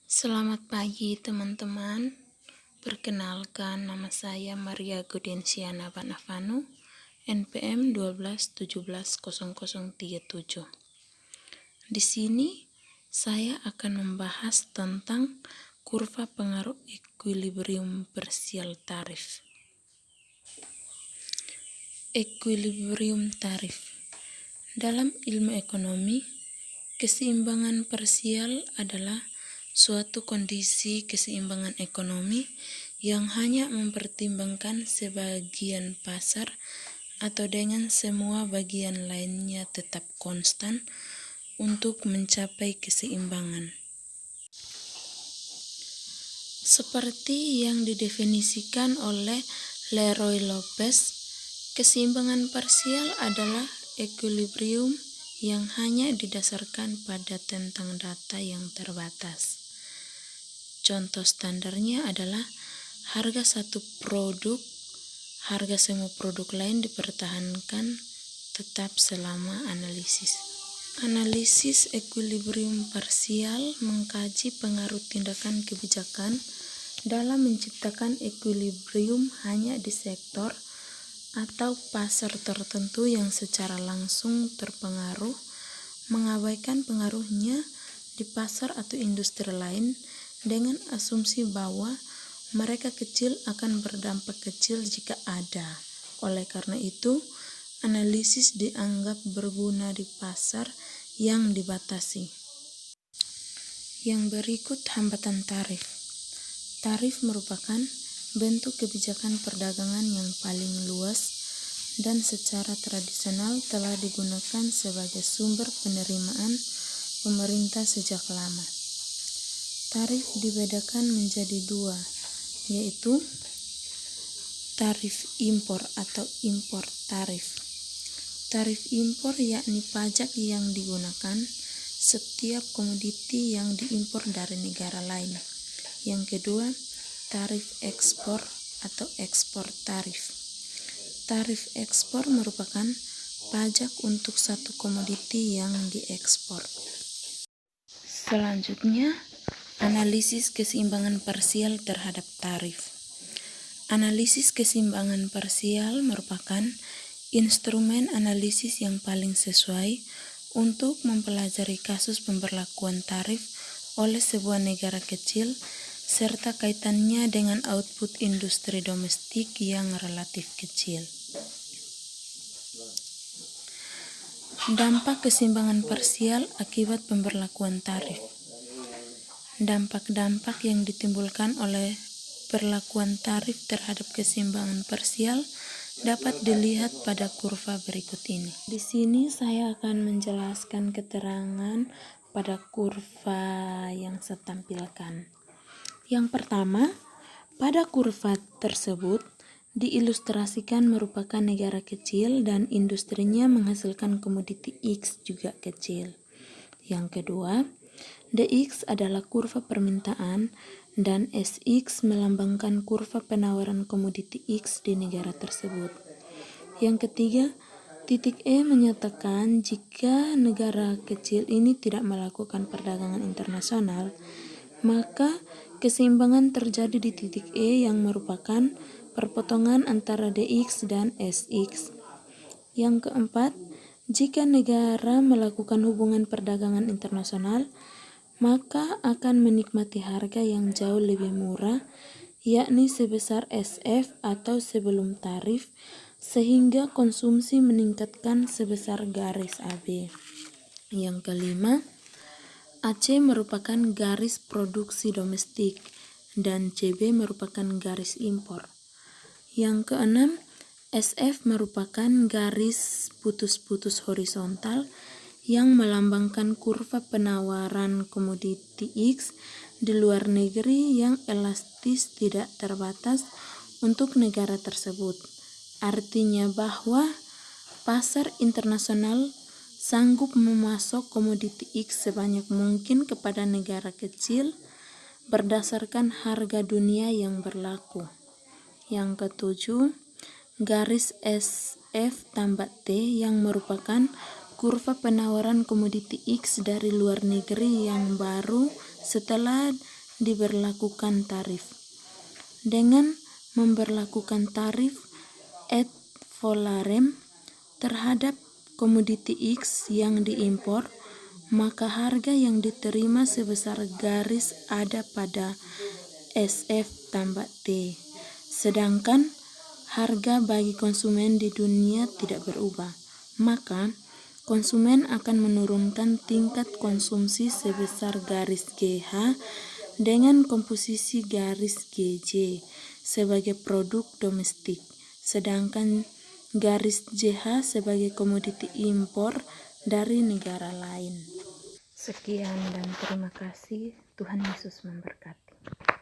Selamat pagi teman-teman. Perkenalkan, nama saya Maria Gudensiana Banavanu, NPM 12170037. Di sini saya akan membahas tentang kurva pengaruh ekuilibrium parsial tarif. Ekuilibrium tarif. Dalam ilmu ekonomi, keseimbangan parsial adalah suatu kondisi keseimbangan ekonomi yang hanya mempertimbangkan sebagian pasar atau dengan semua bagian lainnya tetap konstan untuk mencapai keseimbangan. Seperti yang didefinisikan oleh Leroy Lopez, keseimbangan parsial adalah ekuilibrium yang hanya didasarkan pada tentang data yang terbatas. Contoh standarnya adalah harga satu produk, harga semua produk lain dipertahankan tetap selama analisis. Analisis ekuilibrium parsial mengkaji pengaruh tindakan kebijakan dalam menciptakan ekuilibrium hanya di sektor atau pasar tertentu yang secara langsung terpengaruh, mengabaikan pengaruhnya di pasar atau industri lain dengan asumsi bahwa mereka kecil akan berdampak kecil jika ada. Oleh karena itu, analisis dianggap berguna di pasar yang dibatasi. Yang berikut hambatan tarif. Tarif merupakan bentuk kebijakan perdagangan yang paling luas dan secara tradisional telah digunakan sebagai sumber penerimaan pemerintah sejak lama. Tarif dibedakan menjadi dua, yaitu tarif impor atau impor tarif. Tarif impor yakni pajak yang digunakan setiap komoditi yang diimpor dari negara lain. Yang kedua, tarif ekspor atau ekspor tarif. Tarif ekspor merupakan pajak untuk satu komoditi yang diekspor. Selanjutnya, analisis keseimbangan parsial terhadap tarif. Analisis keseimbangan parsial merupakan instrumen analisis yang paling sesuai untuk mempelajari kasus pemberlakuan tarif oleh sebuah negara kecil serta kaitannya dengan output industri domestik yang relatif kecil. Dampak keseimbangan parsial akibat pemberlakuan tarif. Dampak-dampak yang ditimbulkan oleh perlakuan tarif terhadap keseimbangan parsial dapat dilihat pada kurva berikut ini. Di sini saya akan menjelaskan keterangan pada kurva yang saya tampilkan. Yang pertama, pada kurva tersebut diilustrasikan merupakan negara kecil dan industrinya menghasilkan komoditi X juga kecil. Yang kedua, DX adalah kurva permintaan dan SX melambangkan kurva penawaran komoditi X di negara tersebut. Yang ketiga, titik E menyatakan jika negara kecil ini tidak melakukan perdagangan internasional, maka keseimbangan terjadi di titik E yang merupakan perpotongan antara DX dan SX. Yang keempat, jika negara melakukan hubungan perdagangan internasional, maka akan menikmati harga yang jauh lebih murah, yakni sebesar SF atau sebelum tarif, sehingga konsumsi meningkatkan sebesar garis AB. Yang kelima, AC merupakan garis produksi domestik dan CB merupakan garis impor. Yang keenam, SF merupakan garis putus-putus horizontal yang melambangkan kurva penawaran komoditi X di luar negeri yang elastis tidak terbatas untuk negara tersebut. Artinya bahwa pasar internasional sanggup memasok komoditi X sebanyak mungkin kepada negara kecil berdasarkan harga dunia yang berlaku. Yang ketujuh, garis SF tambah T yang merupakan kurva penawaran komoditi X dari luar negeri yang baru setelah diberlakukan tarif. Dengan memberlakukan tarif ad valorem terhadap komoditi X yang diimpor, maka harga yang diterima sebesar garis ada pada SF tambah T. Sedangkan harga bagi konsumen di dunia tidak berubah. Maka konsumen akan menurunkan tingkat konsumsi sebesar garis GH dengan komposisi garis GJ sebagai produk domestik, sedangkan garis JH sebagai komoditi impor dari negara lain. Sekian dan terima kasih. Tuhan Yesus memberkati.